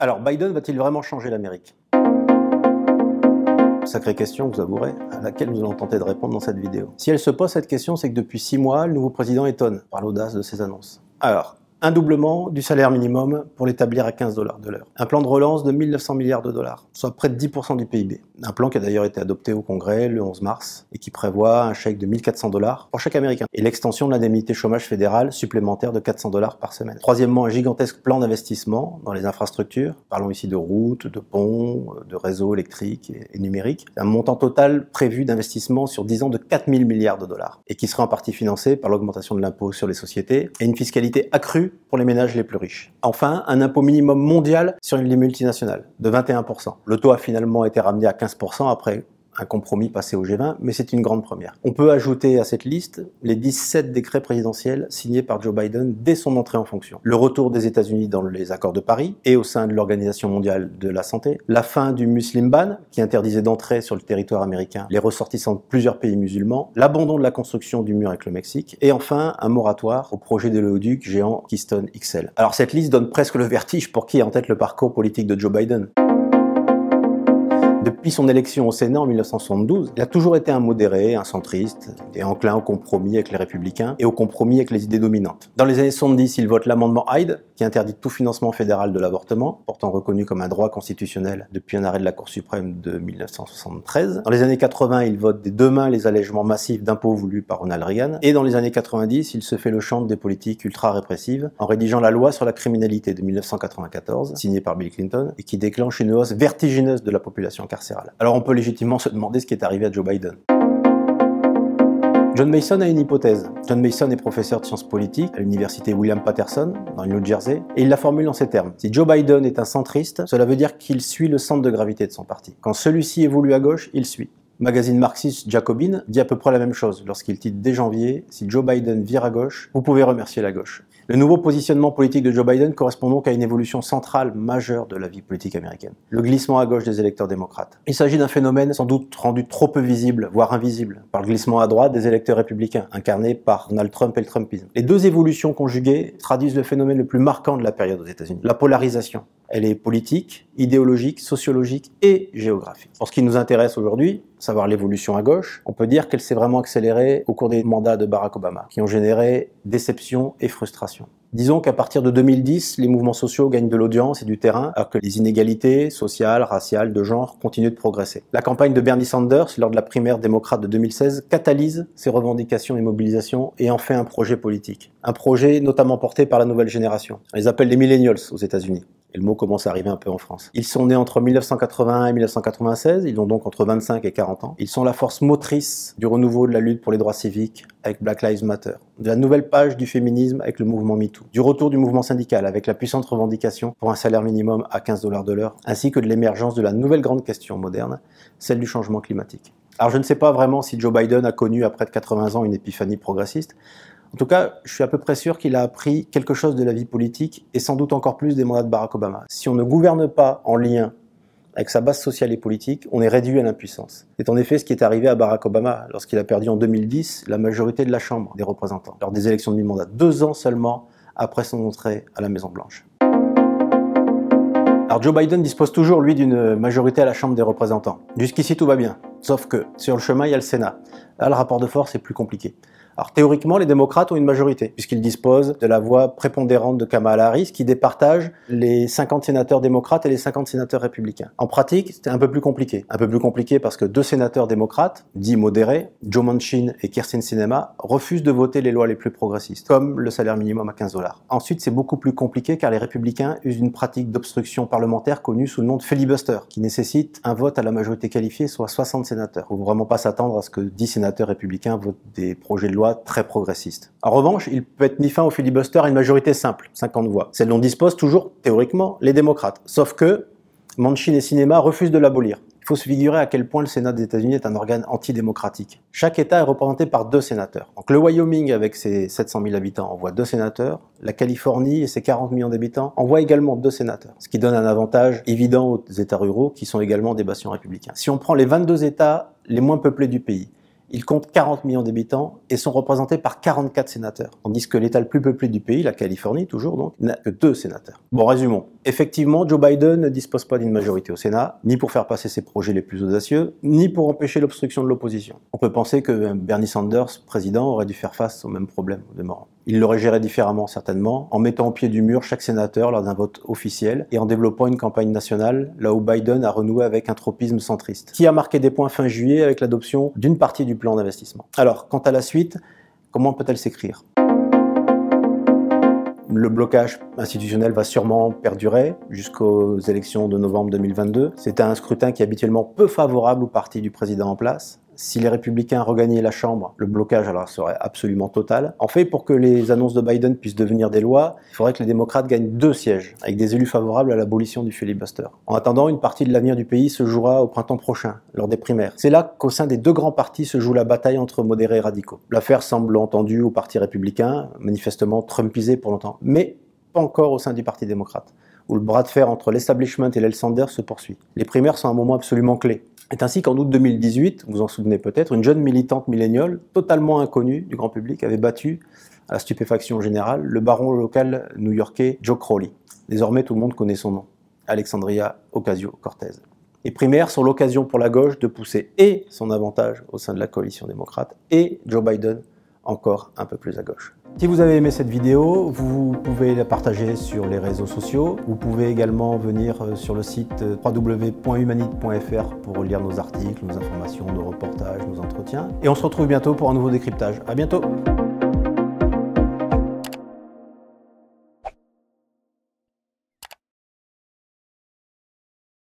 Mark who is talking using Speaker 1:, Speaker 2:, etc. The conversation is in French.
Speaker 1: Alors, Biden va-t-il vraiment changer l'Amérique? Sacrée question, vous avouerez, à laquelle nous allons tenter de répondre dans cette vidéo. Si elle se pose cette question, c'est que depuis 6 mois, le nouveau président étonne par l'audace de ses annonces. Alors, un doublement du salaire minimum pour l'établir à 15 $ de l'heure. Un plan de relance de 1900 milliards de dollars, soit près de 10% du PIB. Un plan qui a d'ailleurs été adopté au Congrès le 11 mars et qui prévoit un chèque de 1400 $ pour chaque Américain et l'extension de l'indemnité chômage fédérale supplémentaire de 400 $ par semaine. Troisièmement, un gigantesque plan d'investissement dans les infrastructures. Parlons ici de routes, de ponts, de réseaux électriques et numériques. Un montant total prévu d'investissement sur 10 ans de 4000 milliards de dollars et qui sera en partie financé par l'augmentation de l'impôt sur les sociétés et une fiscalité accrue pour les ménages les plus riches. Enfin, un impôt minimum mondial sur les multinationales de 21%. Le taux a finalement été ramené à 15% après un compromis passé au G20, mais c'est une grande première. On peut ajouter à cette liste les 17 décrets présidentiels signés par Joe Biden dès son entrée en fonction. Le retour des États-Unis dans les accords de Paris et au sein de l'Organisation mondiale de la santé, la fin du Muslim Ban qui interdisait d'entrer sur le territoire américain les ressortissants de plusieurs pays musulmans, l'abandon de la construction du mur avec le Mexique et enfin un moratoire au projet de l'éoduc géant Keystone XL. Alors cette liste donne presque le vertige pour qui a en tête le parcours politique de Joe Biden. Depuis son élection au Sénat en 1972, il a toujours été un modéré, un centriste, et enclin au compromis avec les républicains et au compromis avec les idées dominantes. Dans les années 70, il vote l'amendement Hyde, qui interdit tout financement fédéral de l'avortement, pourtant reconnu comme un droit constitutionnel depuis un arrêt de la Cour suprême de 1973. Dans les années 80, il vote des deux mains les allègements massifs d'impôts voulus par Ronald Reagan. Et dans les années 90, il se fait le chantre des politiques ultra-répressives en rédigeant la loi sur la criminalité de 1994, signée par Bill Clinton, et qui déclenche une hausse vertigineuse de la population carcérale. Alors on peut légitimement se demander ce qui est arrivé à Joe Biden. John Mason a une hypothèse. John Mason est professeur de sciences politiques à l'université William Patterson, dans le New Jersey, et il la formule en ces termes. Si Joe Biden est un centriste, cela veut dire qu'il suit le centre de gravité de son parti. Quand celui-ci évolue à gauche, il suit. Le magazine marxiste Jacobin dit à peu près la même chose lorsqu'il titre dès janvier « Si Joe Biden vire à gauche, vous pouvez remercier la gauche ». Le nouveau positionnement politique de Joe Biden correspond donc à une évolution centrale majeure de la vie politique américaine. Le glissement à gauche des électeurs démocrates. Il s'agit d'un phénomène sans doute rendu trop peu visible, voire invisible, par le glissement à droite des électeurs républicains, incarné par Donald Trump et le Trumpisme. Les deux évolutions conjuguées traduisent le phénomène le plus marquant de la période aux États-Unis, la polarisation. Elle est politique, idéologique, sociologique et géographique. Pour ce qui nous intéresse aujourd'hui, savoir l'évolution à gauche, on peut dire qu'elle s'est vraiment accélérée au cours des mandats de Barack Obama, qui ont généré déception et frustration. Disons qu'à partir de 2010, les mouvements sociaux gagnent de l'audience et du terrain, alors que les inégalités sociales, raciales, de genre continuent de progresser. La campagne de Bernie Sanders, lors de la primaire démocrate de 2016, catalyse ces revendications et mobilisations et en fait un projet politique. Un projet notamment porté par la nouvelle génération. On les appelle les millennials aux États-Unis. Et le mot commence à arriver un peu en France. Ils sont nés entre 1981 et 1996, ils ont donc entre 25 et 40 ans. Ils sont la force motrice du renouveau de la lutte pour les droits civiques avec Black Lives Matter, de la nouvelle page du féminisme avec le mouvement MeToo, du retour du mouvement syndical avec la puissante revendication pour un salaire minimum à 15 $ de l'heure, ainsi que de l'émergence de la nouvelle grande question moderne, celle du changement climatique. Alors je ne sais pas vraiment si Joe Biden a connu à près de 80 ans une épiphanie progressiste. En tout cas, je suis à peu près sûr qu'il a appris quelque chose de la vie politique et sans doute encore plus des mandats de Barack Obama. Si on ne gouverne pas en lien avec sa base sociale et politique, on est réduit à l'impuissance. C'est en effet ce qui est arrivé à Barack Obama lorsqu'il a perdu en 2010 la majorité de la Chambre des représentants, lors des élections de mi-mandat, 2 ans seulement après son entrée à la Maison-Blanche. Alors Joe Biden dispose toujours, lui, d'une majorité à la Chambre des représentants. Jusqu'ici, tout va bien. Sauf que, sur le chemin, il y a le Sénat. Là, le rapport de force est plus compliqué. Alors théoriquement, les démocrates ont une majorité, puisqu'ils disposent de la voix prépondérante de Kamala Harris, qui départage les 50 sénateurs démocrates et les 50 sénateurs républicains. En pratique, c'était un peu plus compliqué. Un peu plus compliqué parce que 2 sénateurs démocrates, dits modérés, Joe Manchin et Kyrsten Sinema, refusent de voter les lois les plus progressistes, comme le salaire minimum à 15 $. Ensuite, c'est beaucoup plus compliqué car les républicains usent une pratique d'obstruction parlementaire connue sous le nom de filibuster, qui nécessite un vote à la majorité qualifiée, soit 60 sénateurs. Il ne faut vraiment pas s'attendre à ce que 10 sénateurs républicains votent des projets de loi très progressiste. En revanche, il peut être mis fin au filibuster à une majorité simple, 50 voix. Celle dont disposent toujours, théoriquement, les démocrates. Sauf que Manchin et Sinema refusent de l'abolir. Il faut se figurer à quel point le Sénat des États-Unis est un organe antidémocratique. Chaque État est représenté par 2 sénateurs. Donc le Wyoming, avec ses 700 000 habitants, envoie 2 sénateurs. La Californie et ses 40 millions d'habitants envoient également 2 sénateurs. Ce qui donne un avantage évident aux États ruraux, qui sont également des bastions républicains. Si on prend les 22 États les moins peuplés du pays, Ils comptent 40 millions d'habitants et sont représentés par 44 sénateurs. Tandis que l'État le plus peuplé du pays, la Californie toujours donc, n'a que 2 sénateurs. Bon, résumons. Effectivement, Joe Biden ne dispose pas d'une majorité au Sénat, ni pour faire passer ses projets les plus audacieux, ni pour empêcher l'obstruction de l'opposition. On peut penser que Bernie Sanders, président, aurait dû faire face au même problème au demeurant. Il l'aurait géré différemment certainement, en mettant au pied du mur chaque sénateur lors d'un vote officiel et en développant une campagne nationale, là où Biden a renoué avec un tropisme centriste, qui a marqué des points fin juillet avec l'adoption d'une partie du plan d'investissement. Alors, quant à la suite, comment peut-elle s'écrire ? Le blocage institutionnel va sûrement perdurer jusqu'aux élections de novembre 2022. C'est un scrutin qui est habituellement peu favorable au parti du président en place. Si les Républicains regagnaient la Chambre, le blocage alors serait absolument total. En fait, pour que les annonces de Biden puissent devenir des lois, il faudrait que les démocrates gagnent 2 sièges, avec des élus favorables à l'abolition du filibuster. En attendant, une partie de l'avenir du pays se jouera au printemps prochain, lors des primaires. C'est là qu'au sein des 2 grands partis se joue la bataille entre modérés et radicaux. L'affaire semble entendue au parti républicain, manifestement trumpisé pour longtemps, mais pas encore au sein du parti démocrate, où le bras de fer entre l'establishment et l'aile Sanders se poursuit. Les primaires sont un moment absolument clé. C'est ainsi qu'en août 2018, vous en souvenez peut-être, une jeune militante milléniale, totalement inconnue du grand public, avait battu, à la stupéfaction générale, le baron local new-yorkais Joe Crowley. Désormais, tout le monde connaît son nom, Alexandria Ocasio-Cortez. Les primaires sont l'occasion pour la gauche de pousser et son avantage au sein de la coalition démocrate et Joe Biden encore un peu plus à gauche. Si vous avez aimé cette vidéo, vous pouvez la partager sur les réseaux sociaux. Vous pouvez également venir sur le site www.humanite.fr pour lire nos articles, nos informations, nos reportages, nos entretiens. Et on se retrouve bientôt pour un nouveau décryptage. À bientôt!